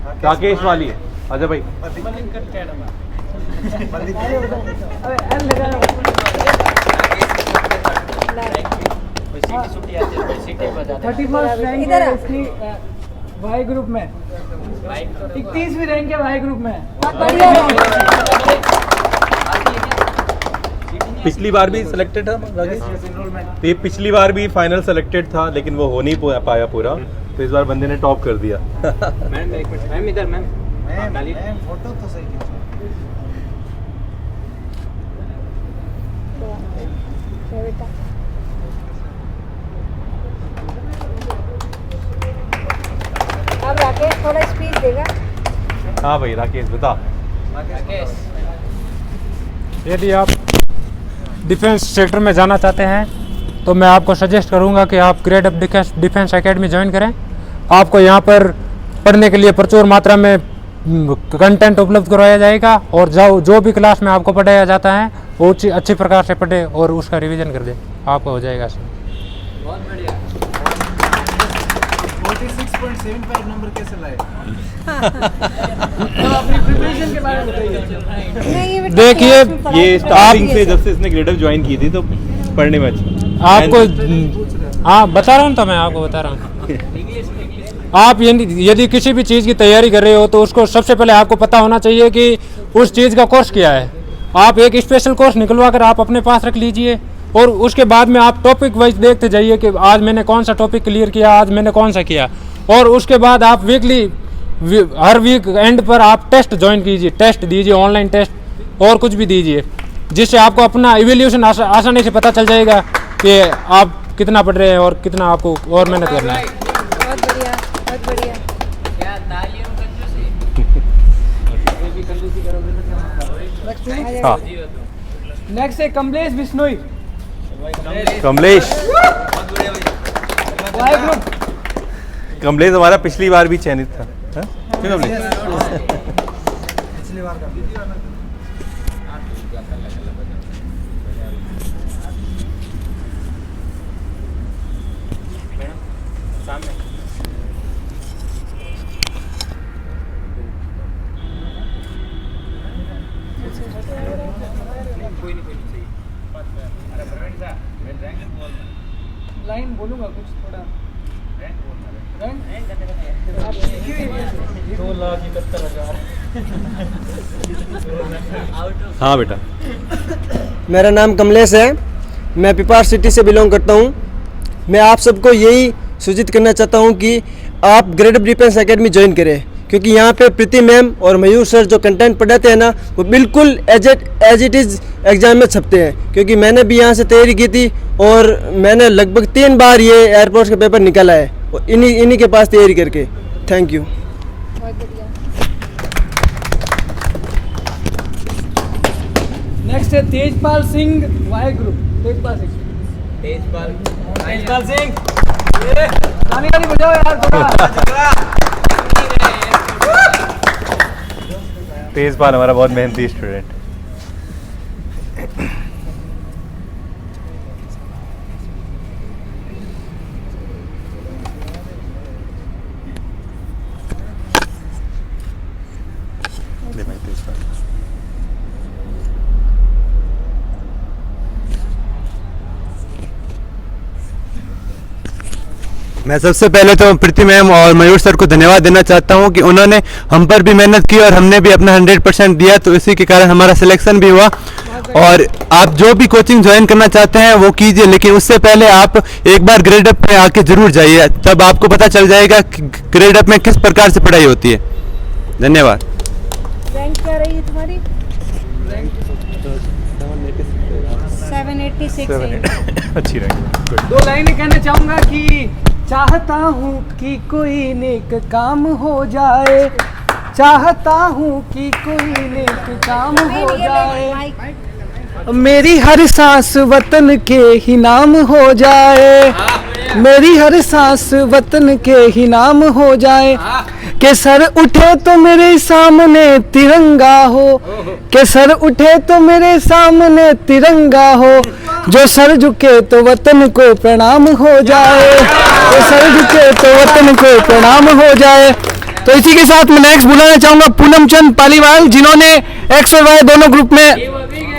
राकेश वाली है। अजय भाई वाई ग्रुप में 31वीं रैंक है वाई ग्रुप में। पिछली बार भी सिलेक्टेड था राकेश, तो ये पिछली बार भी फाइनल सेलेक्टेड था लेकिन वो हो नहीं पाया पूरा, तो इस बार बंदे ने टॉप कर दिया। मैम इधर मैम फोटो तो सही अब राकेश थोड़ा स्पीच देगा। हाँ भाई राकेश बता। यदि आप डिफेंस सेक्टर में जाना चाहते हैं तो मैं आपको सजेस्ट करूंगा कि आप grade up defence academy join करें। आपको यहाँ पर पढ़ने के लिए प्रचुर मात्रा में कंटेंट उपलब्ध करवाया जाएगा और जो भी क्लास में आपको पढ़ाया जाता है वो अच्छी प्रकार से पढ़े और उसका रिवीजन कर दे, आपको हो जाएगा। बहुत बढ़िया। 46.75 नंबर कैसे लाए? तो अपनी प्रिपरेशन के बारे में बताइए। देखिए ये स्टार्टिंग से जब से इसने ग्रेड अप ज्वाइन की थी तो पढ़ने में अच्छा आपको, हाँ बता रहा हूँ, तो मैं आपको बता रहा हूँ। आप यदि किसी भी चीज़ की तैयारी कर रहे हो तो उसको सबसे पहले आपको पता होना चाहिए कि उस चीज़ का कोर्स क्या है। आप एक स्पेशल कोर्स निकलवा कर आप अपने पास रख लीजिए और उसके बाद में आप टॉपिक वाइज देखते जाइए कि आज मैंने कौन सा टॉपिक क्लियर किया, आज मैंने कौन सा किया, और उसके बाद आप हर वीक एंड पर आप टेस्ट ज्वाइन कीजिए, टेस्ट दीजिए, ऑनलाइन टेस्ट और कुछ भी दीजिए, जिससे आपको अपना इवैल्यूएशन आसानी से पता चल जाएगा कि आप कितना पढ़ रहे हैं और कितना आपको और मेहनत करना है। बहुत बढ़िया, बहुत बढ़िया। क्या तालियों कंजूसी? ये भी कंजूसी करोगे तो हाँ नेक्स्ट है कमलेश बिश्नोई कमलेश। Y group. कमलेश हमारा पिछली बार भी चयनित था, हाँ? क्यों कमलेश? पिछली बार का लाइन बोलूंगा कुछ थोड़ा। रैंक 2,71,000। हाँ बेटा। मेरा नाम कमलेश है, मैं पिपार सिटी से बिलोंग करता हूँ। मैं आप सबको यही सूचित करना चाहता हूँ कि आप grade up defence academy join करें, क्योंकि यहाँ पे प्रीति मैम और मयूर सर जो कंटेंट पढ़ाते हैं ना, वो बिल्कुल एज इट इज़ एग्जाम में छपते हैं। क्योंकि मैंने भी यहाँ से तैयारी की थी और मैंने लगभग 3 बार ये एयरपोर्ट का पेपर निकाला है और इन्हीं के पास तैयारी करके। Thank you. बहुत बढ़िया। नेक्स्ट है तेजपाल सिंह वाई ग्रुप। तेजपाल सिंह गाने वाली बजाओ यार थोड़ा। तेजपाल हमारा बहुत मेहनती स्टूडेंट। मैं सबसे पहले तो प्रीति मैम और मयूर सर को धन्यवाद देना चाहता हूं कि उन्होंने हम पर भी मेहनत की और हमने भी अपना 100% दिया, तो इसी के कारण हमारा सिलेक्शन भी हुआ। और आप जो भी कोचिंग ज्वाइन करना चाहते हैं वो कीजिए, लेकिन उससे पहले आप एक बार ग्रेड अप में आके जरूर जाइए, तब आपको पता चल जाएगा कि ग्रेड अप में किस प्रकार से पढ़ाई होती है। धन्यवाद। रैंक क्या रही है तुम्हारी? 786। अच्छी रैंक। 2 लाइनें कहना चाहूँगा कि चाहता हूँ कि कोई नेक काम हो जाए, चाहता हूँ कि कोई नेक काम हो जाए, मेरी हर सांस वतन के ही नाम हो जाए, मेरी हर सांस वतन के ही नाम हो जाए, के सर उठे तो मेरे सामने तिरंगा हो, के सर उठे तो मेरे सामने तिरंगा हो, जो सर झुके तो वतन को प्रणाम हो जाए, जो सर झुके तो वतन को प्रणाम हो जाए। तो इसी के साथ मैं नेक्स्ट बुलाना चाहूंगा पूनम चंद पालीवाल, जिन्होंने एक्स और वाई दोनों ग्रुप में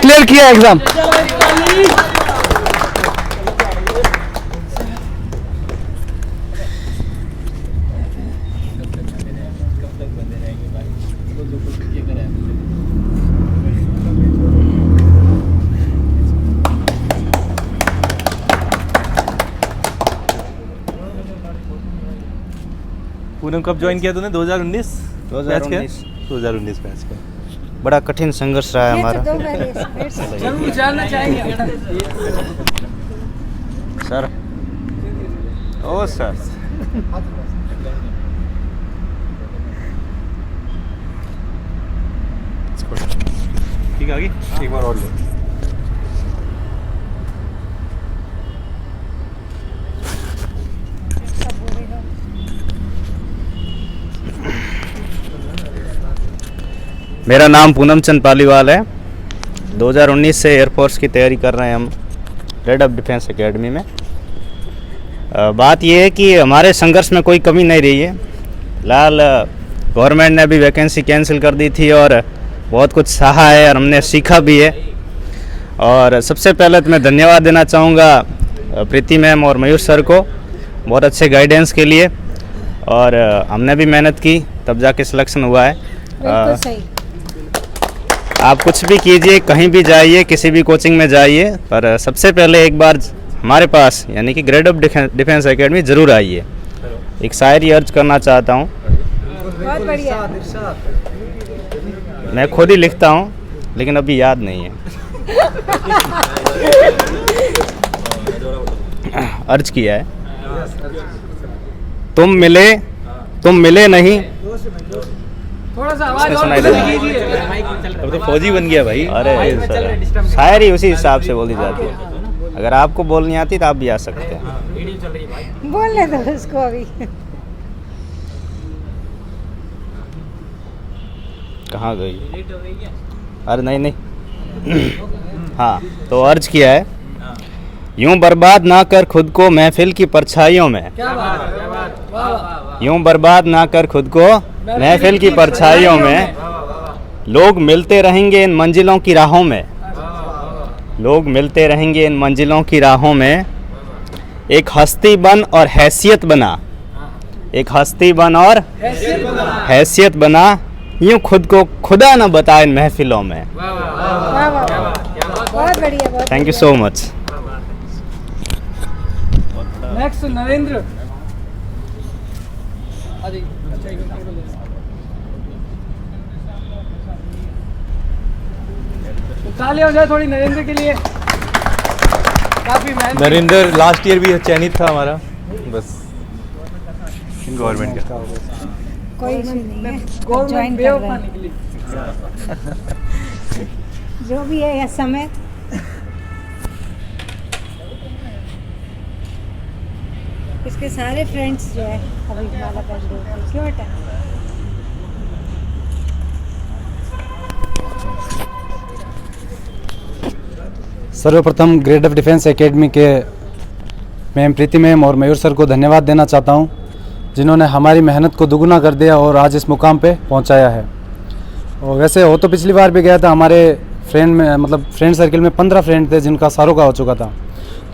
क्लियर किया एग्जाम। पूनम कब ज्वाइन किया तूने? 2019 2019 बैच का। बड़ा कठिन संघर्ष रहा है ये हमारा तो दो मेरे जरूर जानना चाहेंगे सर। ओ सर, ठीक है, आगे एक बार और लो। मेरा नाम पूनम चंद पालीवाल है। 2019 से एयरफोर्स की तैयारी कर रहे हैं हम रेड अप डिफेंस एकेडमी में। बात यह है कि हमारे संघर्ष में कोई कमी नहीं रही है। फिलहाल गवर्नमेंट ने अभी वैकेंसी कैंसिल कर दी थी और बहुत कुछ सहा है और हमने सीखा भी है। और सबसे पहले तो मैं धन्यवाद देना चाहूँगा प्रीति मैम और मयूर सर को बहुत अच्छे गाइडेंस के लिए। और हमने भी मेहनत की तब जाके सिलेक्शन हुआ है। बिल्कुल सही। आप कुछ भी कीजिए, कहीं भी जाइए, किसी भी कोचिंग में जाइए, पर सबसे पहले एक बार हमारे पास यानी कि ग्रेड अप डिफेंस एकेडमी ज़रूर आइए। एक शायरी अर्ज करना चाहता हूँ। बहुत बढ़िया। मैं खुद ही लिखता हूँ लेकिन अभी याद नहीं है। अर्ज किया है। तुम मिले नहीं। थोड़ा सा आवाज और सुनाई दे रहा है। कीजिए। अब तो फौजी बन गया भाई। अरे सर, शायरी उसी हिसाब से बोली जाती है। अगर आपको बोलनी आती तो आप भी आ सकते हैं। बोलने दो उसको अभी। कहाँ गई? अरे नहीं हाँ, तो अर्ज किया है। यूं बर्बाद ना कर खुद को महफिल की परछाइयों में। क्या बात है, क्या बात, वाह वाह। यूं बर्बाद ना कर खुद को महफिल की परछाइयों में। लोग मिलते रहेंगे इन मंजिलों की राहों में। लोग मिलते रहेंगे इन मंजिलों की राहों में। एक हस्ती बन और हैसियत बना। एक हस्ती बन और हैसियत बना। यूं खुद को खुदा न बता इन महफिलों में। वाह वाह वाह। बहुत बढ़िया, बहुत thank you so much. Next Narendra. ताली हो जाए थोड़ी नरेंद्र के लिए। काफी मेहनत। नरेंद्र लास्ट ईयर भी चयनित था हमारा, बस गवर्नमेंट का। कोई इशू नहीं है। गवर्नमेंट ज्वाइन कर बेवकूफ रहे हैं। निकली। जो भी है यह समय। इसके सारे फ्रेंड्स जो है अभी माला पहन रहे हैं। क्यों बेटा? सर्वप्रथम ग्रेड ऑफ डिफेंस एकेडमी के मैम प्रीति मैम और मयूर सर को धन्यवाद देना चाहता हूं, जिन्होंने हमारी मेहनत को दुगुना कर दिया और आज इस मुकाम पे पहुंचाया है। और वैसे हो तो पिछली बार भी गया था, हमारे फ्रेंड में मतलब फ्रेंड सर्कल में 15 फ्रेंड थे जिनका सारों का हो चुका था,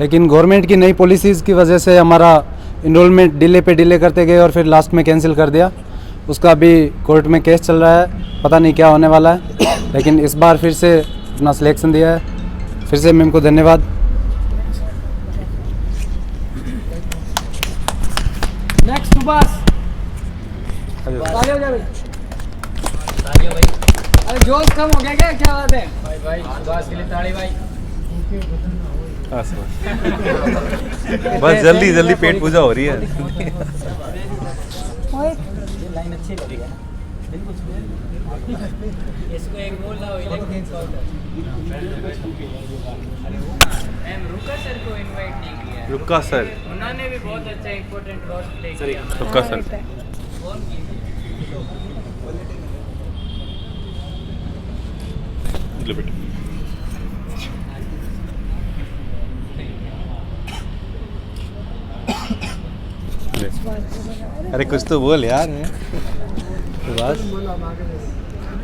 लेकिन गवर्नमेंट की नई पॉलिसीज़ की वजह से हमारा इनरोलमेंट डिले पे डिले करते गए और फिर लास्ट में कैंसिल कर दिया। उसका अभी कोर्ट में केस चल रहा है, पता नहीं क्या होने वाला है, लेकिन इस बार फिर से अपना सिलेक्शन दिया है। फिर से मैम को धन्यवाद। नेक्स्ट सुभाष। ताली हो जाए भाई। अरे जोश कम हो गया क्या बात है? भाई सुभाष के लिए ताली भाई। बस जल्दी जल्दी पेट पूजा हो रही है। लाइन अच्छी लगी है। इसको एक बोल रहा हूँ इलेक्ट्रिक मैम रुका सर को इनवाइट नहीं किया। रुका सर, उन्होंने भी बहुत अच्छा इंपॉर्टेंट रोल प्ले किया। रुका सर। लो बेटा। अरे कुछ तो बोल यार।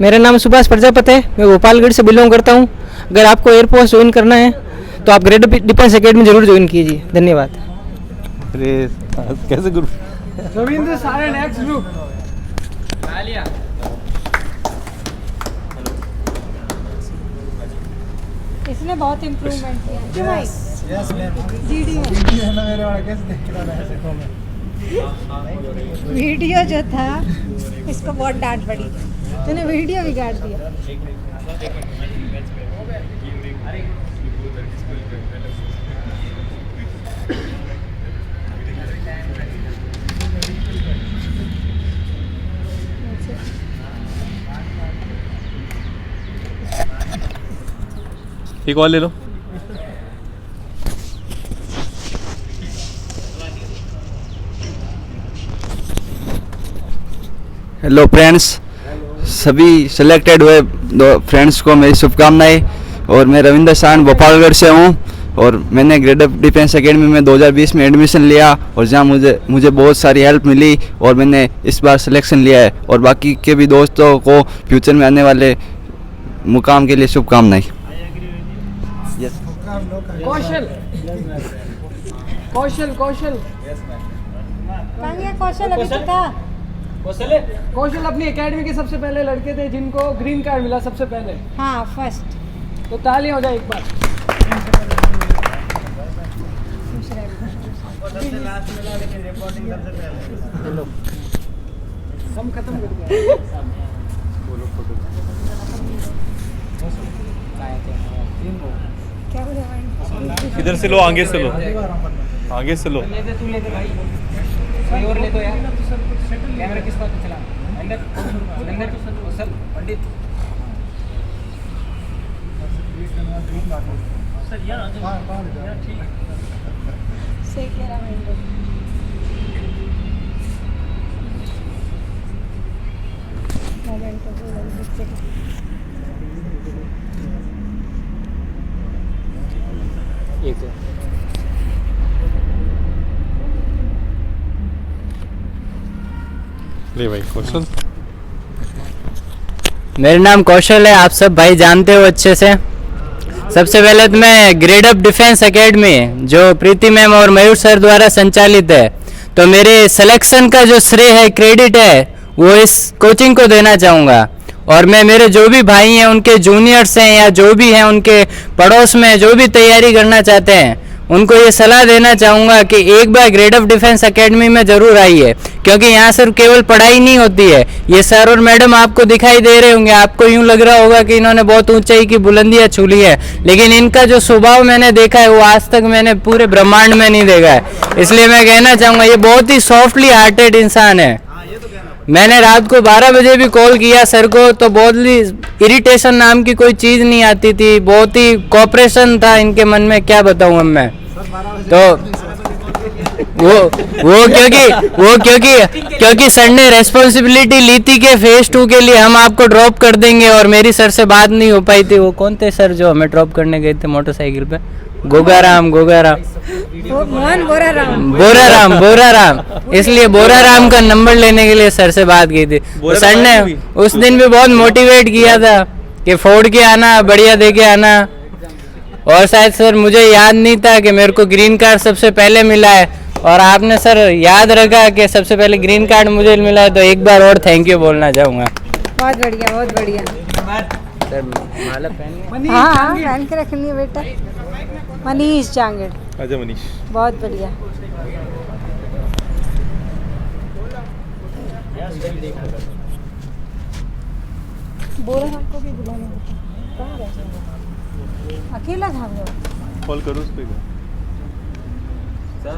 मेरा नाम सुभाष प्रजापति है, मैं गोपालगढ़ से बिलोंग करता हूँ। अगर आपको एयरफोर्स ज्वाइन करना है तो आप ग्रेड डिफेंस एकेडमी जरूर ज्वाइन कीजिए। धन्यवाद। कैसे ग्रुप रविंद्र सारे नेक्स्ट ग्रुप। इसने बहुत इम्प्रूवमेंट किया क्यों भाई? वीडियो जो था इसको बहुत डांट पड़ी, तूने वीडियो बिगाड़ दिया। एक और ले लो। हेलो फ्रेंड्स, सभी सिलेक्टेड हुए दो फ्रेंड्स को मेरी शुभकामनाएं। और मैं रविंद्र सान भोपालगढ़ से हूं और मैंने ग्रेड डिफेंस एकेडमी में 2020 में एडमिशन लिया और जहां मुझे बहुत सारी हेल्प मिली और मैंने इस बार सिलेक्शन लिया है। और बाकी के भी दोस्तों को फ्यूचर में आने वाले मुकाम के लिए शुभकामनाएं। कौशल कौशल कौशल कहाँ गया कौशल? अभी तो था। कौशल अपनी एकेडमी के सबसे पहले लड़के थे जिनको ग्रीन कार्ड मिला सबसे पहले। हाँ फर्स्ट। तो ताली हो जाए एक बार। हम खत्म कर दिया। क्या बोले भाई? इधर से लो, आगे से लो, आगे से लो। तू ले दे भाई, कोई और ले दो यार। कैमरा किस बात पे चला? अंदर सर पंडित सर यार ठीक से कह रहा मैं मोमेंट को एक ले भाई कौशल। मेरा नाम कौशल है, आप सब भाई जानते हो अच्छे से। सबसे पहले तो मैं ग्रेड अप डिफेंस एकेडमी जो प्रीति मैम और मयूर सर द्वारा संचालित है, तो मेरे सिलेक्शन का जो श्रेय है, क्रेडिट है, वो इस कोचिंग को देना चाहूँगा। और मैं मेरे जो भी भाई हैं, उनके जूनियर्स हैं या जो भी हैं उनके पड़ोस में जो भी तैयारी करना चाहते हैं, उनको ये सलाह देना चाहूँगा कि एक बार ग्रेड ऑफ डिफेंस एकेडमी में ज़रूर आइए, क्योंकि यहाँ सिर्फ केवल पढ़ाई नहीं होती है। ये सर और मैडम आपको दिखाई दे रहे होंगे, आपको यूँ लग रहा होगा कि इन्होंने बहुत ऊंचाई की बुलंदियाँ छू ली है, लेकिन इनका जो स्वभाव मैंने देखा है वो आज तक मैंने पूरे ब्रह्मांड में नहीं देखा है। इसलिए मैं कहना चाहूँगा ये बहुत ही सॉफ्टली हार्टेड इंसान है। मैंने रात को 12 बजे भी कॉल किया सर को, तो बहुत ही इरिटेशन नाम की कोई चीज़ नहीं आती थी, बहुत ही कोऑपरेशन था इनके मन में, क्या बताऊँ अब मैं। तो वो क्योंकि सर ने रेस्पॉन्सिबिलिटी ली थी कि फेज 2 के लिए हम आपको ड्रॉप कर देंगे, और मेरी सर से बात नहीं हो पाई थी। वो कौन थे सर जो हमें ड्रॉप करने गए थे मोटरसाइकिल पे? गोगाराम मोहन बोराराम। इसलिए बोराराम का नंबर लेने के लिए सर से बात की थी। सर ने उस दिन भी बहुत मोटिवेट किया था कि फोड़ के आना, बढ़िया दे के आना। और शायद सर मुझे याद नहीं था कि मेरे को ग्रीन कार्ड सबसे पहले मिला है, और आपने सर याद रखा कि सबसे पहले ग्रीन कार्ड मुझे मिला है, तो एक बार और थैंक यू बोलना चाहूँगा। बहुत बढ़िया, बहुत बढ़िया। सर माला पहन हाँ पहन के रखनी है बेटा। मनीष चांगड़। आजा मनीष। बहुत बढ़िया। बोला हमको भी बुलाना होता। कहाँ गए? अकेला था वो। कॉल करो उसको। सर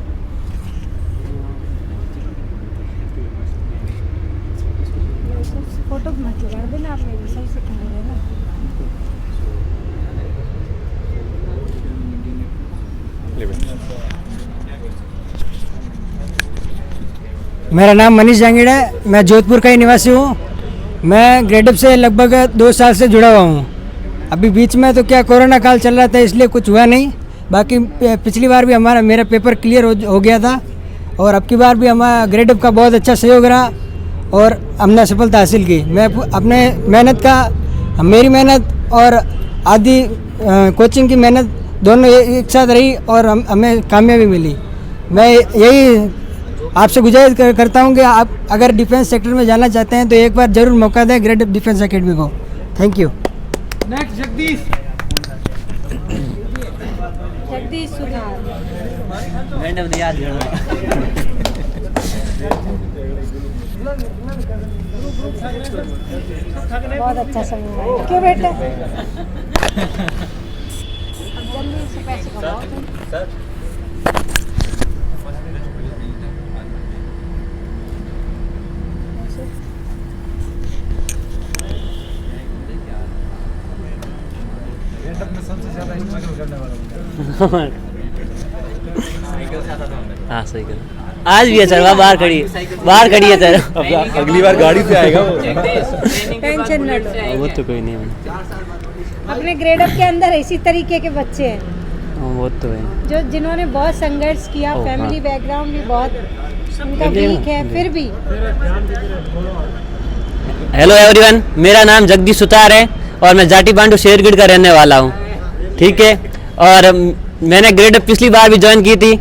फोटो मत लगा देना, आप मेरी सही से कह रहे ना। मेरा नाम मनीष जांगीड़ है, मैं जोधपुर का ही निवासी हूँ। मैं ग्रेडअप से लगभग 2 साल से जुड़ा हुआ हूँ। अभी बीच में तो क्या कोरोना काल चल रहा था, इसलिए कुछ हुआ नहीं। बाकी पिछली बार भी मेरा पेपर क्लियर हो गया था, और अब की बार भी हमारा ग्रेडअप का बहुत अच्छा सहयोग रहा। और हमने सफलता हासिल की। मैं अपने मेहनत का, मेरी मेहनत और आदि कोचिंग की मेहनत दोनों एक साथ रही और हमें कामयाबी मिली। मैं यही आपसे गुजारिश करता हूं कि आप अगर डिफेंस सेक्टर में जाना चाहते हैं तो एक बार ज़रूर मौका दें ग्रेड डिफेंस एकेडमी को। Thank you. नेक्स्ट जगदीश सुधार। मैडम याद बहुत अच्छा समय। क्यों बेटा? अब जल्दी से पैसे कमाओ तुम। हाँ सही कर। आज भी है सर, वहाँ बाहर खड़ी है सर। अगली बार गाड़ी से आएगा वो। टेंशन न लो, वो तो कोई नहीं अपने ग्रेड अप के अंदर इसी तरीके के बच्चे हैं वो तो है जो जिन्होंने बहुत संघर्ष किया। फैमिली बैकग्राउंड भी बहुत उनका वीक है, फिर भी। हेलो एवरीवन, मेरा नाम जगदीश सुतार है और मैं जाटी बांडू शेरगढ़ का रहने वाला हूँ। ठीक है, और मैंने ग्रेड अप पिछली बार भी ज्वाइन की थी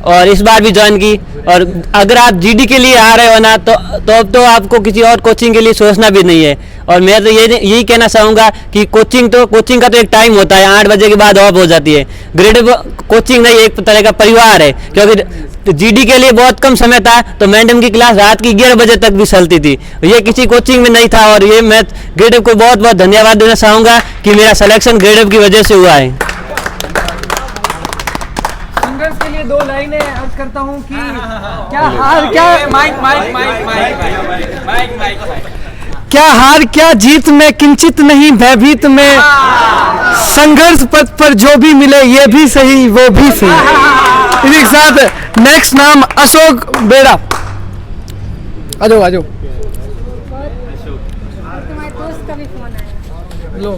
और इस बार भी ज्वाइन की। और अगर आप जीडी के लिए आ रहे हो ना तो अब तो आपको किसी और कोचिंग के लिए सोचना भी नहीं है। और मैं तो यही कहना चाहूँगा कि कोचिंग का तो एक टाइम होता है, 8 बजे के बाद ऑफ हो जाती है। ग्रेड अप कोचिंग नहीं, एक तरह का परिवार है, क्योंकि जीडी के लिए बहुत कम समय था तो मैडम की क्लास रात की 11 बजे तक भी चलती थी। ये किसी कोचिंग में नहीं था और ये मैं ग्रेड अप को बहुत बहुत धन्यवाद देना चाहूँगा कि मेरा सिलेक्शन ग्रेड अप की वजह से हुआ है। संघर्ष के लिए 2 लाइनें अर्ज करता हूँ कि क्या हार क्या जीत में किंचित नहीं भयभीत में, संघर्ष पथ पर जो भी मिले ये भी सही वो भी सही। इसी के साथ नेक्स्ट नाम अशोक बेड़ा। आ जाओ। तुम्हारे दोस्त का भी फोन आया। लो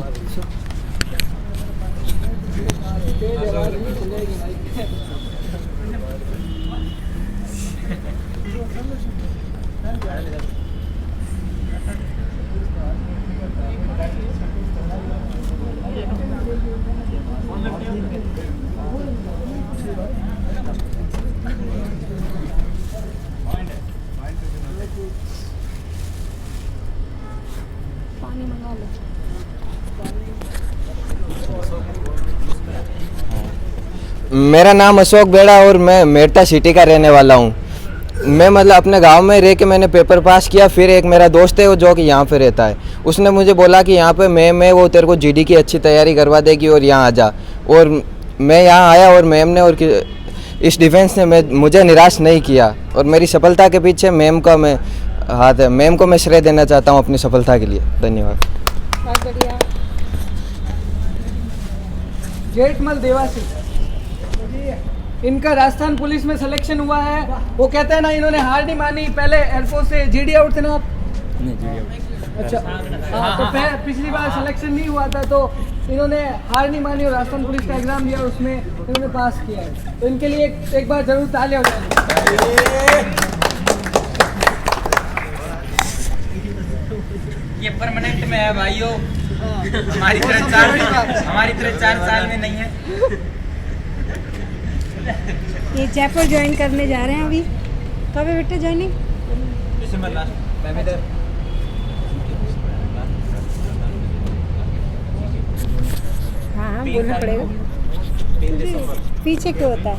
पानी मंगा लो। मेरा नाम अशोक बेड़ा और मैं मेरठा सिटी का रहने वाला हूँ। मैं मतलब अपने गांव में रह के मैंने पेपर पास किया। फिर एक मेरा दोस्त है वो जो कि यहाँ पे रहता है, उसने मुझे बोला कि यहाँ पे मैं वो तेरे को जीडी की अच्छी तैयारी करवा देगी और यहाँ आ जा। और मैं यहाँ आया और मैम ने और इस डिफेंस ने मुझे निराश नहीं किया और मेरी सफलता के पीछे मैम का मैं हाथ है। मैम को मैं श्रेय देना चाहता हूँ अपनी सफलता के लिए। धन्यवाद। बहुत बढ़िया। जेठमल देवासी, इनका राजस्थान पुलिस में सिलेक्शन हुआ है। वो कहते हैं ना, इन्होंने हार नहीं मानी। पहले एयरफोर्स से जीडी आउट थे ना आप? अच्छा हाँ, तो पिछली बार सिलेक्शन नहीं हुआ था तो इन्होंने हार नहीं मानी और राजस्थान पुलिस का एग्जाम दिया और उसमें इन्होंने पास किया है। तो इनके लिए एक बार जरूर तालियां हो जाएंगी। ये परमानेंट में है भाइयों, हमारी तरह 4 साल में नहीं है। ये जयपुर ज्वाइन करने जा रहे हैं अभी। कब है बेटा ज्वाइनिंग? दिसंबर लास्ट। हाँ बोलना पड़ेगा। पीछे क्यों होता है?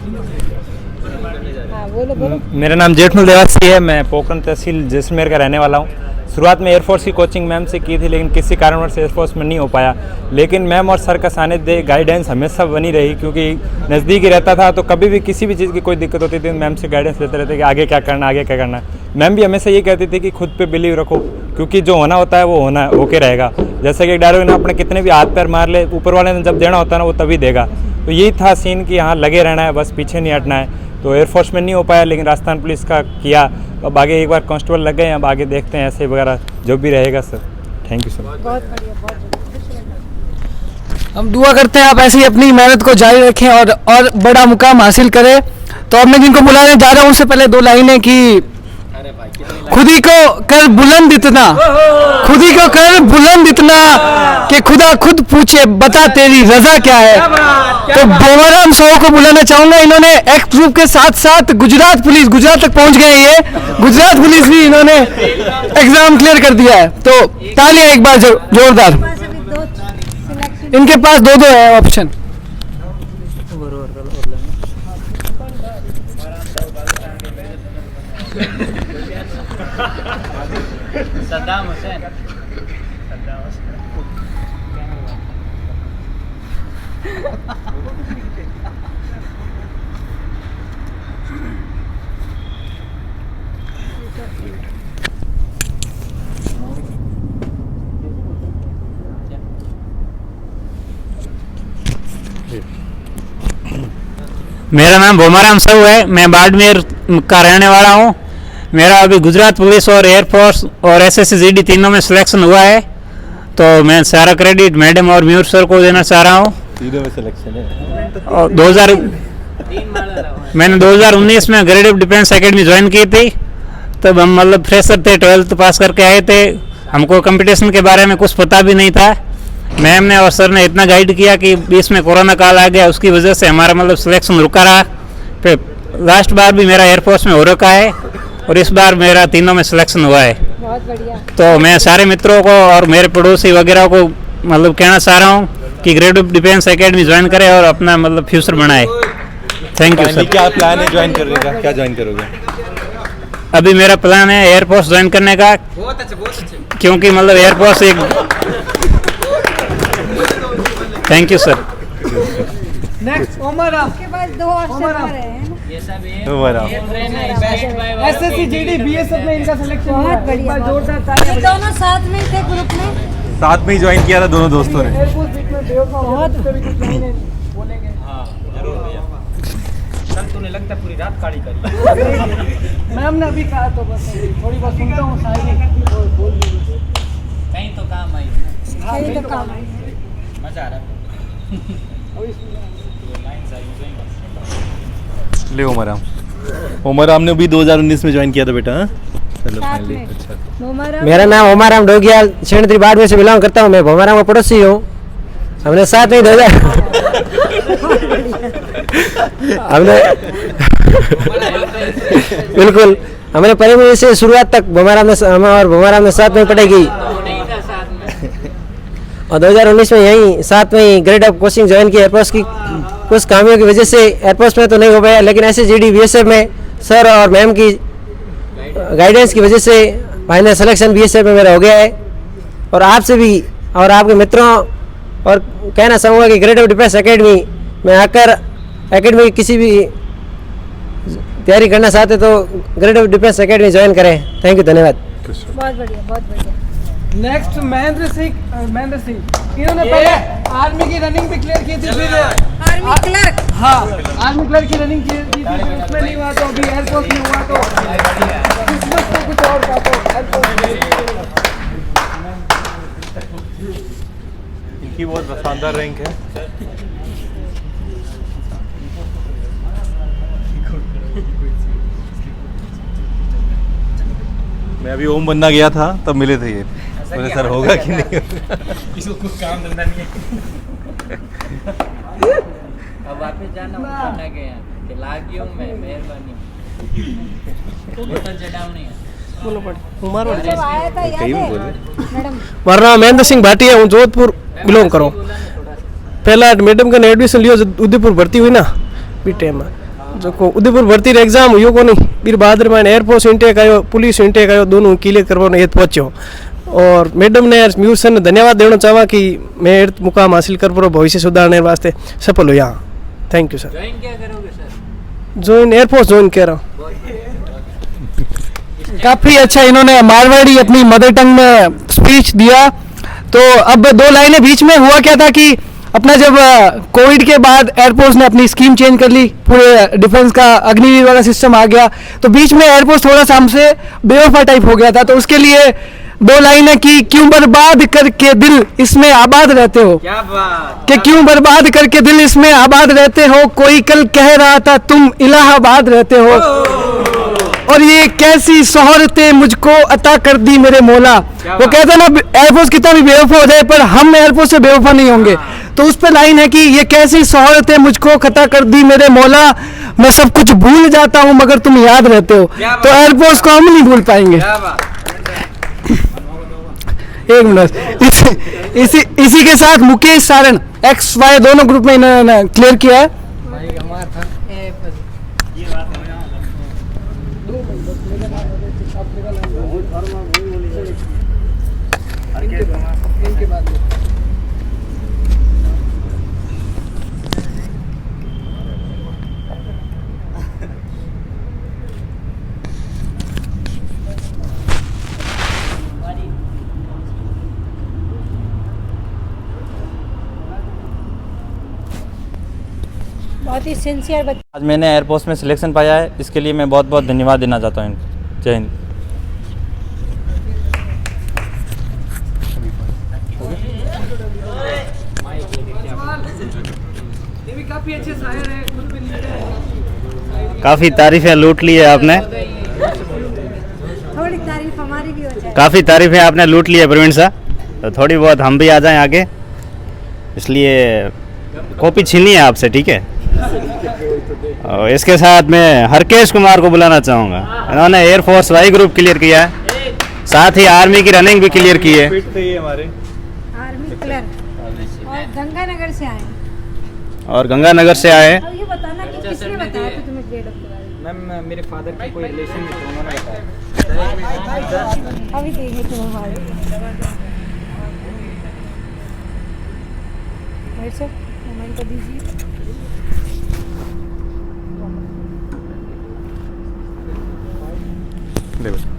हाँ बोलो। मेरा नाम जेठमल देवासी है। मैं पोखरण तहसील जैसलमेर का रहने वाला हूँ। शुरुआत में एयरफोर्स की कोचिंग मैम से की थी लेकिन किसी कारणवश एयरफोर्स में नहीं हो पाया। लेकिन मैम और सर का सानिध्य गाइडेंस हमेशा बनी रही, क्योंकि नज़दीक ही रहता था तो कभी भी किसी भी चीज़ की कोई दिक्कत होती थी मैम से गाइडेंस लेते रहते कि आगे क्या करना। मैम भी हमेशा ये कहती थी कि खुद पे बिलीव रखो, क्योंकि जो होना होता है वो होके रहेगा। जैसे कि एक डायलॉग ने अपने कितने भी हाथ पैर मार ले, ऊपर वाले ने जब देना होता है ना वो तभी देगा। तो यही था सीन कि यहाँ लगे रहना है, बस पीछे नहीं हटना है। तो एयरफोर्स में नहीं हो पाया लेकिन राजस्थान पुलिस का किया। अब आगे एक बार कांस्टेबल लग गए, अब आगे देखते हैं ऐसे वगैरह जो भी रहेगा सर। Thank you sir. बहुत बढ़िया, बहुत बढ़िया। हम दुआ करते हैं आप ऐसे ही अपनी मेहनत को जारी रखें और बड़ा मुकाम हासिल करें। तो अब मैं जिनको बुलाने जा रहा हूँ उससे पहले 2 लाइनें कि खुदी को कर बुलंद इतना, खुदी को कर बुलंद इतना कि खुदा खुद पूछे बता तेरी रजा क्या है। तो भोमाराम साहू को बुलाना चाहूंगा। इन्होंने एक्ट ग्रुप के साथ साथ गुजरात पुलिस, गुजरात तक पहुंच गए ये, गुजरात पुलिस भी इन्होंने एग्जाम क्लियर कर दिया है। तो तालियां एक बार जोरदार। इनके पास दो है ऑप्शन। सद्दाम हुसैन। मेरा नाम भोमाराम साहू है, मैं बाड़मेर का रहने वाला हूँ। मेरा अभी गुजरात पुलिस और एयरफोर्स और SSC-GD तीनों में सिलेक्शन हुआ है, तो मैं सारा क्रेडिट मैडम और म्यूर सर को देना चाह रहा हूँ। तीनों में सिलेक्शन है। और मैंने 2019 में ग्रेड डिफेंस एकेडमी ज्वाइन की थी। तब हम मतलब फ्रेशर थे, 12th पास करके आए थे। हमको कंपटीशन के बारे में कुछ पता भी नहीं था। मैम ने और सर ने इतना गाइड किया कि बीच में कोरोना काल आ गया, उसकी वजह से हमारा मतलब सिलेक्शन रुका रहा। फिर लास्ट बार भी मेरा एयरफोर्स में हो रखा है और इस बार मेरा तीनों में सिलेक्शन हुआ है। बहुत बढ़िया। तो मैं सारे मित्रों को और मेरे पड़ोसी वगैरह को मतलब कहना चाह रहा हूँ कि ग्रेड डिफेंस एकेडमी ज्वाइन करें और अपना मतलब फ्यूचर बनाए। Thank you sir. क्या प्लान है ज्वाइन करने का, क्या ज्वाइन करोगे? अभी मेरा प्लान है एयरफोर्स ज्वाइन करने का, क्योंकि मतलब एयरफोर्स एक। Thank you sir. नेक्स्ट ओमराम। के पास 2 ऑप्शन और हैं। ये सब SSC-GD BSF में इनका सिलेक्शन हुआ। बहुत बढ़िया। जोरदार ये तालियां। दोनों साथ में थे ग्रुप में। साथ में ही ज्वाइन किया था दोनों दोस्तों ने। एयरफोर्स बीच में बेवफा हुआ, उस पे भी कुछ लाइनें बोलेंगे। हाँ जरूर भैया। कल तूने लगता पूरी रात काली करी। मैम ने अभी कहा तो बस थोड़ी बहुत सुनता हूँ शायरी और बोल दीजिए। कहीं तो काम आई, कहीं तो काम आई। मजा आ रहा है। ले ओमराम ने भी 2019 में ज्वाइन किया था बेटा। हाँ? चलो फाइनली। अच्छा। मेरा नाम ओमाराम डोगियाल क्षेत्र बाड़मेर से बिलोंग करता हूँ। मैं भोमाराम का पड़ोसी हूँ। हमने साथ में 2000 हमने बिल्कुल हमने प्राइमरी से शुरुआत तक भोमाराम ने साथ में पढ़ाई की और 2019 में यहीं साथ में ही ग्रेड अप कोचिंग ज्वाइन की। एयरफोर्स की कुछ खामियों की वजह से एयरफोर्स में तो नहीं हो पाया, लेकिन SSC-GD BSF में सर और मैम की गाइडेंस की वजह से फाइनल सिलेक्शन BSF में मेरा हो गया है। और आपसे भी और आपके मित्रों और कहना चाहूँगा कि ग्रेड अप डिफेंस एकेडमी में आकर एकेडमी की किसी भी तैयारी करना चाहते तो grade up defence academy join करें। थैंक यू, धन्यवाद। बहुत बढ़िया, बहुत बढ़िया। नेक्स्ट महेंद्र सिंह। इन्होंने पहले आर्मी की रनिंग भी क्लियर की थी, फिर आर्मी क्लर्क। हाँ आर्मी क्लर्क की रनिंग की थी, फिर उसमें नहीं हुआ तो अभी एयरफोर्स में हुआ तो किस्मत तो कुछ और था तो एयरफोर्स में। इनकी बहुत शानदार रैंक है। मैं अभी ओम बनना गया था तब मिले थे ये। बोले सर होगा कि नहीं होगा? इसको कुछ काम धंधा नहीं है। अब वापस जाना करना गया कि लागियो मैं मेहरबानी बोतल चढ़ाओ नहीं है। बोलो पड़े उमारो जब आया था याद कहीं भी है बोले। मैडम? मेरा नाम महेंद्र सिंह भाटिया, हूँ जोधपुर बिलोंग करो। पहला मैडम का एडमिशन लियो जब उदयपुर भर्ती हुई ना बी टाइम में जो को उदयपुर भर्ती रे एग्जाम हुई को नहीं, फिर बाद में एयरफोर्स इंटेक आयो, पुलिस इंटेक आयो, दोनों क्लियर करवाने ये पहुंचो। और मैडम ने म्यूर सर ने धन्यवाद देना चाहवा कि मैं मुकाम हासिल कर पारो, भविष्य सुधारने वास्ते सफल हो यहाँ। Thank you sir. ज्वाइन क्या करोगे सर? ज्वाइन एयरफोर्स ज्वाइन कर रहा हूँ। काफ़ी अच्छा इन्होंने मारवाड़ी अपनी मदर टंग में स्पीच दिया। तो अब 2 लाइनें बीच में हुआ क्या था कि अपना जब कोविड के बाद एयरफोर्स ने अपनी स्कीम चेंज कर ली, पूरे डिफेंस का अग्निवीर वाला सिस्टम आ गया, तो बीच में एयरफोर्स थोड़ा सा हमसे बेवफा टाइप हो गया था। तो उसके लिए 2 लाइनें कि क्यों बर्बाद करके दिल इसमें आबाद रहते हो, क्या बात, कि क्यों बर्बाद करके दिल इसमें आबाद रहते हो, कोई कल कह रहा था तुम इलाहाबाद रहते हो। और ये कैसी शोहरतें मुझको अता कर दी मेरे मौला। वो कहते हैं ना एयरफोर्स कितना भी बेवफा हो जाए पर हम एयरफोर्स से बेवफा नहीं होंगे। तो उस पर लाइन है कि ये कैसी शोहरतें मुझको खता कर दी मेरे मौला, मैं सब कुछ भूल जाता हूँ मगर तुम याद रहते हो। तो एयरफोर्स को हम नहीं भूल पाएंगे। एक मिनट, इसी के साथ मुकेश सारण XY दोनों ग्रुप में इन्होंने क्लियर किया है। बहुत ही सिंसियर बच्चे। आज मैंने एयरफोर्स में सिलेक्शन पाया है, इसके लिए मैं बहुत बहुत धन्यवाद देना चाहता हूँ। जय हिंद। काफी अच्छे शायर हैं, खुद भी लिखते हैं। काफ़ी तारीफ़ें लूट ली है आपने, थोड़ी तारीफ हमारी भी हो जाए। काफ़ी तारीफ़ें आपने लूट ली है प्रवीण साहब, तो थोड़ी बहुत हम भी आ जाएं आगे, इसलिए कॉपी छीनी है आपसे, ठीक है। और इसके साथ मैं हरकेश कुमार को बुलाना चाहूँगा। इन्होंने एयरफोर्स वाई ग्रुप क्लियर किया है, साथ ही आर्मी की रनिंग भी क्लियर की है। आर्मी क्लियर और गंगानगर से आए। और गंगानगर से आए। अब ये बताना कि किसने बताया था तुम्हें ग्रेड अप के बारे में? मैम मेरे फादर की कोई रिलेशन में थे, उन्होंने बताया। अभी देखे तुम हमारे सर कमेंट कर दीजिए।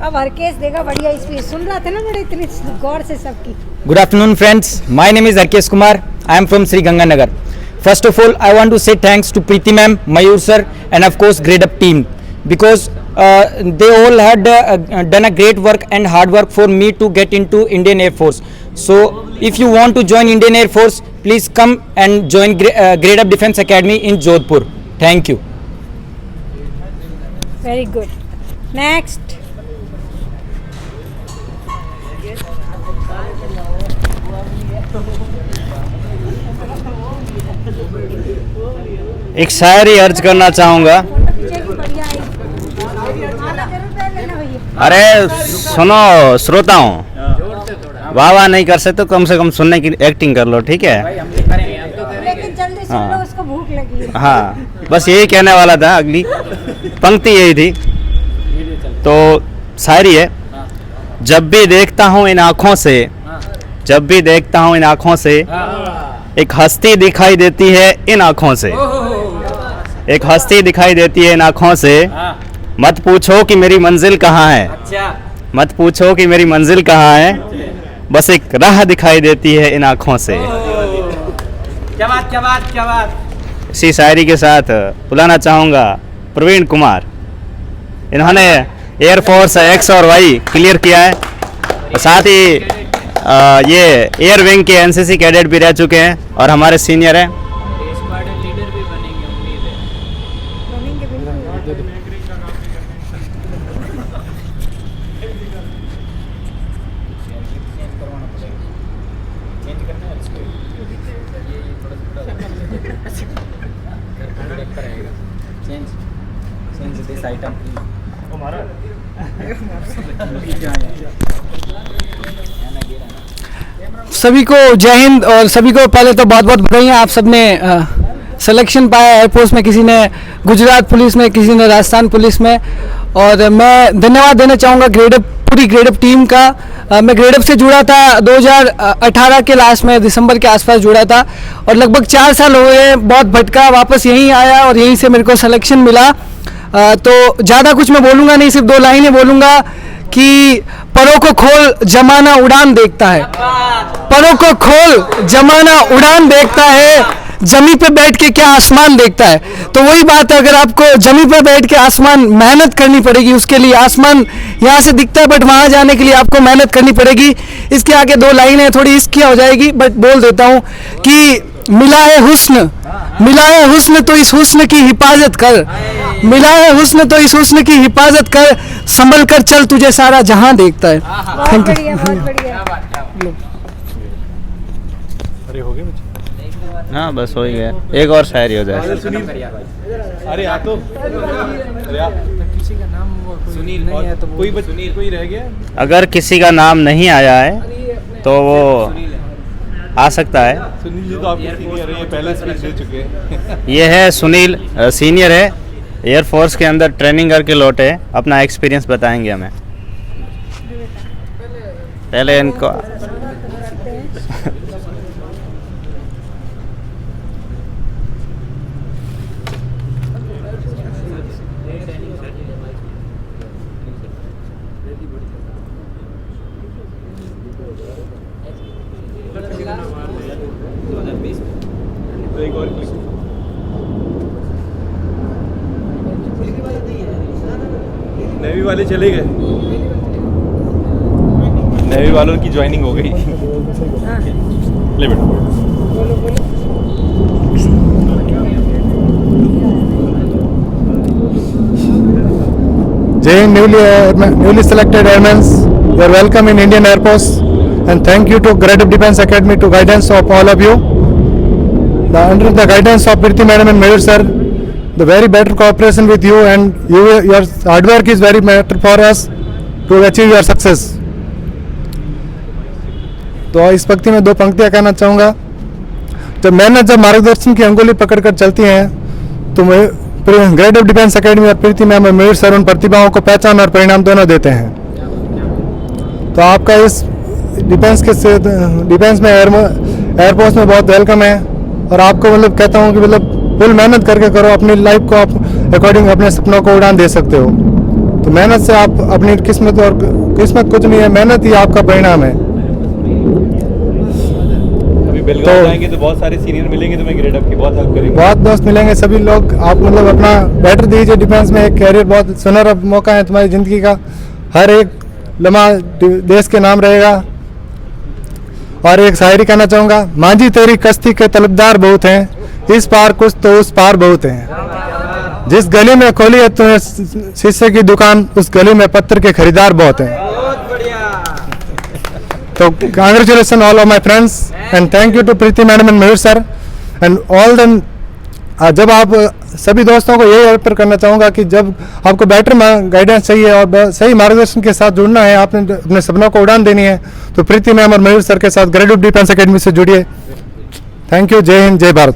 अब हरकेश देगा बढ़िया स्पीच। सुन रहा था ना बड़े इतने गौर से सबकी। Good afternoon, friends. My name is Arkesh Kumar. I am from Sri Ganganagar. First of all, I want to say thanks to Preeti ma'am, Mayur sir, and of course Grade Up team, because they all had done a great work and hard work for me to get into Indian Air Force. So, if you want to join Indian Air Force, please come and join Grade Up Defence Academy in Jodhpur. Thank you. Very good. Next. एक शायरी अर्ज करना चाहूँगा। अरे सुनो श्रोताओं, वाह वाह नहीं कर सकते तो कम से कम सुनने की एक्टिंग कर लो, ठीक है। लेकिन जल्दी सुन लो, उसको भूख लगी है। हाँ, बस यही कहने वाला था, अगली पंक्ति यही थी। तो शायरी है। जब भी देखता हूँ इन आँखों से, जब भी देखता हूँ इन आँखों से, एक हस्ती दिखाई देती है इन आँखों से, एक हस्ती दिखाई देती है इन आँखों से। मत पूछो कि मेरी मंजिल कहाँ है, मत पूछो कि मेरी मंजिल कहाँ है, बस एक राह दिखाई देती है इन आँखों से। क्या बात, क्या बात, क्या बात। इसी शायरी के साथ बुलाना चाहूँगा प्रवीण कुमार। इन्होंने एयरफोर्स X और Y क्लियर किया है, और साथ ही ये एयर विंग के NCC कैडेट भी रह चुके हैं और हमारे सीनियर हैं। सभी को जय हिंद। और सभी को पहले तो बहुत बहुत बधाइयाँ। आप सब ने सिलेक्शन पाया एयरफोर्स में, किसी ने गुजरात पुलिस में, किसी ने राजस्थान पुलिस में। और मैं धन्यवाद देना चाहूँगा पूरी ग्रेड अप टीम का। मैं ग्रेड अप से जुड़ा था 2018 के लास्ट में, दिसंबर के आसपास जुड़ा था, और लगभग 4 साल हो गए। बहुत भटका, वापस यहीं आया और यहीं से मेरे को सिलेक्शन मिला। तो ज़्यादा कुछ मैं बोलूँगा नहीं, सिर्फ 2 लाइनें बोलूँगा कि परों को खोल जमाना उड़ान देखता है, परों को खोल जमाना उड़ान देखता है, जमी पे बैठ के क्या आसमान देखता है। तो वही बात है, अगर आपको जमी पे बैठ के आसमान मेहनत करनी पड़ेगी, उसके लिए आसमान यहाँ से दिखता है बट वहाँ जाने के लिए आपको मेहनत करनी पड़ेगी। इसके आगे 2 लाइनें थोड़ी इसकी हो जाएगी बट बोल देता हूँ कि मिला है हुस्न, मिला है हुस्न तो इस हुस्न की हिफाजत कर, मिला है हुस्न तो इस हुस्न की हिफाजत कर, संभल कर चल तुझे सारा जहां देखता है। बहुत बढ़िया, बहुत बढ़िया। अरे हो गए बच्चे? हाँ बस हो ही गया, एक और शायरी हो जाए। अरे आ तो किसी का नाम सुनील नहीं है तो कोई कोई रह गया? अगर किसी का नाम नहीं आया है तो वो आ सकता है। सुनील जी तो आपके सीनियर है, ये पहला स्पीच दे चुके हैं। ये है सुनील, सीनियर है, एयरफोर्स के अंदर ट्रेनिंग करके लौटे, अपना एक्सपीरियंस बताएंगे हमें। पहले इनको एक और क्लिक। नेवी वाले चले गए, नेवी वालों की ज्वाइनिंग हो गई। ले बेटा। Jai Hind, newly selected airmen, you are welcome in Indian Air Force, and thank you to Grade Up Defence Academy to guidance of all of you. Under the guidance of Preeti Madam and Mayur Sir, the very better cooperation with you, and your hard work is very matter for us to achieve your success. तो इस पंक्ति में दो पंक्तियां कहना चाहूँगा। जब मेहनत जब मार्गदर्शन की अंगुली पकड़कर चलती हैं तो ग्रेड ऑफ डिफेंस एकेडमी और प्रीति मैम और मयूर सर उन प्रतिभाओं को पहचान और परिणाम दोनों देते हैं। तो आपका इस डिफेंस में एयरफोर्स में बहुत वेलकम है, और आपको मतलब कहता हूँ कि मतलब फुल मेहनत करके करो, अपनी लाइफ को आप अकॉर्डिंग अपने सपनों को उड़ान दे सकते हो। तो मेहनत से आप अपनी किस्मत, और किस्मत कुछ नहीं है, मेहनत ही आपका परिणाम है। बेलगाम जाएंगे तो बहुत सारे सीनियर मिलेंगे, तुम्हें ग्रेड अप की बहुत हेल्प करेंगे, बहुत दोस्त मिलेंगे, सभी लोग। आप मतलब अपना बेटर दीजिए डिफेंस में, एक कैरियर बहुत सुनहरा मौका है तुम्हारी ज़िंदगी का, हर एक लम्हा देश के नाम रहेगा। और एक शायरी कहना चाहूँगा, मांझी तेरी कश्ती के तलबदार बहुत हैं, इस पार कुछ तो उस पार बहुत हैं, जिस गली में खोली है तूने शीशे की दुकान, उस गली में पत्थर के खरीदार बहुत हैं। तो congratulations all of my friends and thank you to Preeti madam and Mayur sir and all then. जब आप सभी दोस्तों को यही अर्पित करना चाहूँगा कि जब आपको बेटर गाइडेंस चाहिए और सही मार्गदर्शन के साथ जुड़ना है, आपने अपने सपनों को उड़ान देनी है, तो प्रीति मैम और मयूर सर के साथ ग्रेड ऑफ डिफेंस एकेडमी से जुड़िए। Thank you. जय हिंद, जय भारत।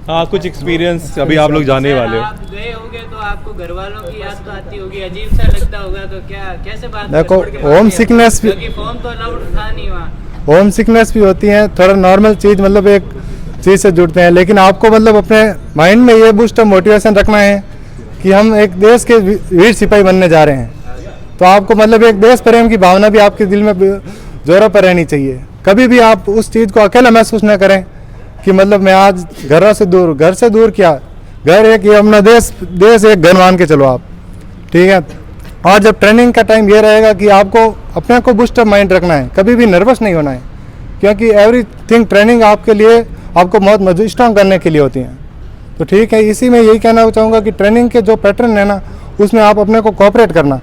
हाँ, कुछ एक्सपीरियंस अभी आप लोग जाने वाले हो। आप गए होंगे तो आपको घर वालों की याद तो आती होगी, अजीब सा लगता होगा, तो क्या कैसे बात देखो, होम सिकनेस भी, क्योंकि फोन तो अलाउड था नहीं वहाँ। होम सिकनेस भी होती है, थोड़ा नॉर्मल चीज़, मतलब एक चीज़ से जुड़ते हैं, लेकिन आपको मतलब अपने माइंड में ये बूस्ट मोटिवेशन रखना है कि हम एक देश के वीर सिपाही बनने जा रहे हैं। तो आपको मतलब एक देश प्रेम की भावना भी आपके दिल में जोरों पर रहनी चाहिए। कभी भी आप उस चीज़ को अकेला महसूस न करें कि मतलब मैं आज घर से दूर क्या, घर एक ये अपना देश एक घर मान के चलो आप, ठीक है। और जब ट्रेनिंग का टाइम ये रहेगा कि आपको अपने को बूस्टर माइंड रखना है, कभी भी नर्वस नहीं होना है, क्योंकि एवरीथिंग ट्रेनिंग आपके लिए आपको बहुत स्ट्रॉन्ग करने के लिए होती हैं। तो ठीक है, इसी में यही कहना चाहूँगा कि ट्रेनिंग के जो पैटर्न है ना, उसमें आप अपने को कोऑपरेट करना।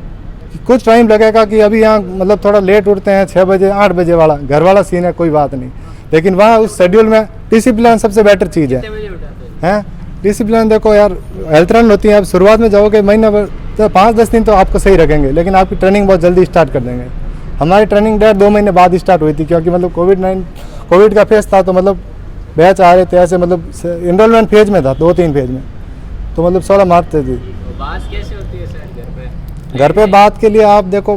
कुछ टाइम लगेगा कि अभी यहाँ मतलब थोड़ा लेट उठते हैं, 6 बजे 8 बजे वाला घर वाला सीन है, कोई बात नहीं, लेकिन वहाँ उस शेड्यूल में डिसिप्लिन सबसे बेटर चीज़ है। डिसिप्लिन देखो यार, हेल्थ रन होती है, आप शुरुआत में जाओगे महीना भर तो 5-10 दिन तो आपको सही रखेंगे, लेकिन आपकी ट्रेनिंग बहुत जल्दी स्टार्ट कर देंगे। हमारी ट्रेनिंग 1.5-2 महीने बाद स्टार्ट हुई थी, क्योंकि मतलब कोविड का फेज था, तो मतलब बैच आ रहे थे ऐसे, मतलब इनरोलमेंट फेज में था, 2-3 फेज में, तो मतलब 16 मार्च से थी। बात कैसे होती है सर घर पे बात के लिए आप देखो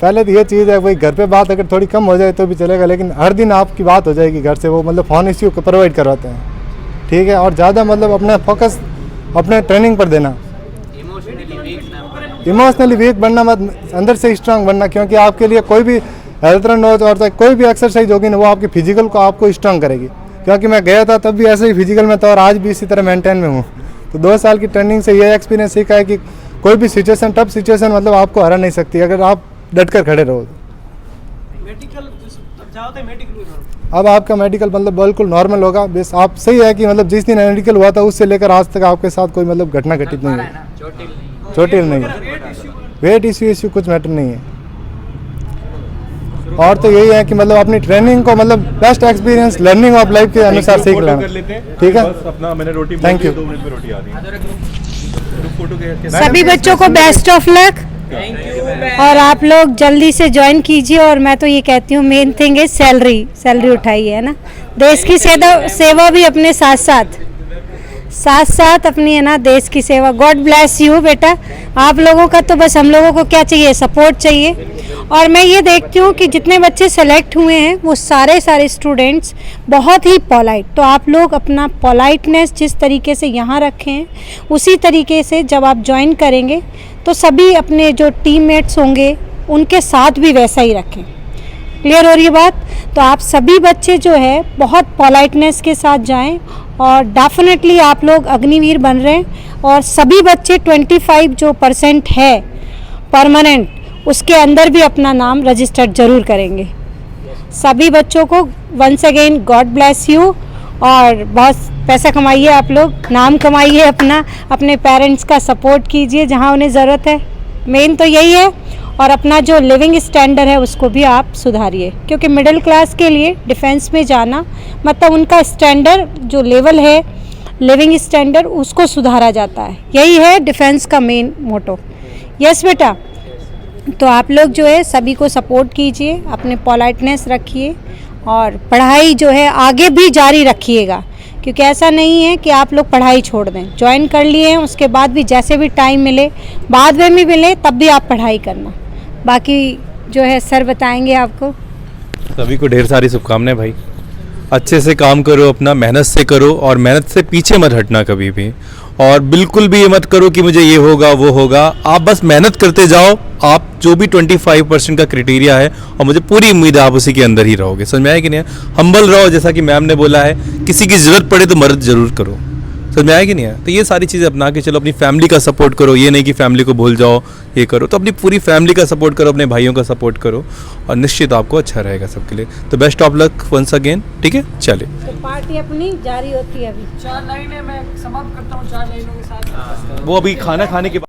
पहले तो ये चीज़ है भाई, घर पे बात अगर थोड़ी कम हो जाए तो भी चलेगा, लेकिन हर दिन आपकी बात हो जाएगी घर से, वो मतलब फ़ोन इश्यू को प्रोवाइड करवाते हैं, ठीक है। और ज़्यादा मतलब अपना फोकस अपने ट्रेनिंग पर देना, इमोशनली वीक बनना मत, अंदर से स्ट्रांग बनना, क्योंकि आपके लिए कोई भी हेल्थ रन हो और कोई भी एक्सरसाइज होगी ना, वो आपके फिजिकल को आपको स्ट्रांग करेगी। क्योंकि मैं गया था तब भी ऐसे ही फिजिकल में था, और आज भी इसी तरह मेंटेन में हूँ। तो 2 साल की ट्रेनिंग से ये एक्सपीरियंस सीखा है कि कोई भी सिचुएशन, टफ सिचुएशन मतलब आपको हरा नहीं सकती, अगर आप डट कर खड़े रहो। अब आपका मेडिकल मतलब बिल्कुल नॉर्मल होगा। बस आप सही है कि मतलब जिस दिन मेडिकल हुआ था उससे लेकर आज तक आपके साथ कोई मतलब घटना घटित नहीं है, चोटिल नहीं है, वेट इश्यू कुछ मैटर नहीं है। और तो यही है कि मतलब अपनी ट्रेनिंग को मतलब best experience learning of life के अनुसार सीख लेना। ठीक है, अपना मैंने रोटी थैंक यू। 2 मिनट में रोटी आ रही है। सभी बच्चों को बेस्ट ऑफ लक और आप लोग जल्दी से ज्वाइन कीजिए। और मैं तो ये कहती हूँ मेन थिंग है सैलरी उठाइए, है ना। देश की सेवा भी अपने साथ साथ अपनी, है ना, देश की सेवा। गॉड ब्लेस यू बेटा। आप लोगों का तो बस, हम लोगों को क्या चाहिए, सपोर्ट चाहिए। और मैं ये देखती हूँ कि जितने बच्चे सेलेक्ट हुए हैं वो सारे स्टूडेंट्स बहुत ही पोलाइट। तो आप लोग अपना पोलाइटनेस जिस तरीके से यहाँ रखें हैं उसी तरीके से जब आप ज्वाइन करेंगे तो सभी अपने जो टीममेट्स होंगे उनके साथ भी वैसा ही रखें। क्लियर हो रही है बात? तो आप सभी बच्चे जो है बहुत पोलाइटनेस के साथ जाएं और डेफिनेटली आप लोग अग्निवीर बन रहे हैं। और सभी बच्चे 25% है परमानेंट, उसके अंदर भी अपना नाम रजिस्टर्ड जरूर करेंगे। सभी बच्चों को once again God bless you और बहुत पैसा कमाइए, आप लोग नाम कमाइए अपना, अपने पेरेंट्स का सपोर्ट कीजिए जहां उन्हें ज़रूरत है। मेन तो यही है। और अपना जो लिविंग स्टैंडर्ड है उसको भी आप सुधारिए, क्योंकि मिडिल क्लास के लिए डिफेंस में जाना मतलब उनका स्टैंडर्ड जो लेवल है लिविंग स्टैंडर्ड उसको सुधारा जाता है। यही है डिफेंस का मेन मोटो। यस बेटा, तो आप लोग जो है सभी को सपोर्ट कीजिए, अपने पोलाइटनेस रखिए और पढ़ाई जो है आगे भी जारी रखिएगा, क्योंकि ऐसा नहीं है कि आप लोग पढ़ाई छोड़ दें। ज्वाइन कर लिए हैं उसके बाद भी जैसे भी टाइम मिले, बाद में भी मिले, तब भी आप पढ़ाई करना। बाकी जो है सर बताएंगे आपको। सभी को ढेर सारी शुभकामनाएं भाई। अच्छे से काम करो, अपना मेहनत से करो और मेहनत से पीछे मत हटना कभी भी। और बिल्कुल भी ये मत करो कि मुझे ये होगा वो होगा, आप बस मेहनत करते जाओ। आप जो भी 25% का क्राइटेरिया है और मुझे पूरी उम्मीद है आप उसी के अंदर ही रहोगे। समझ में आया कि नहीं? हम्बल रहो, जैसा कि मैम ने बोला है, किसी की ज़रूरत पड़े तो मदद जरूर करो। समझ में आया कि नहीं है? तो ये सारी चीज़ें अपना के चलो। अपनी फैमिली का सपोर्ट करो, ये नहीं कि फैमिली को भूल जाओ, ये करो। तो अपनी पूरी फैमिली का सपोर्ट करो, अपने भाइयों का सपोर्ट करो और निश्चित आपको अच्छा रहेगा सबके लिए। तो best of luck once again. ठीक है, चलिए। तो पार्टी अपनी जारी होती है अभी। 4 लाइनें मैं समाप्त करता हूँ 4 लाइनों के साथ। वो अभी खाना खाने के बाद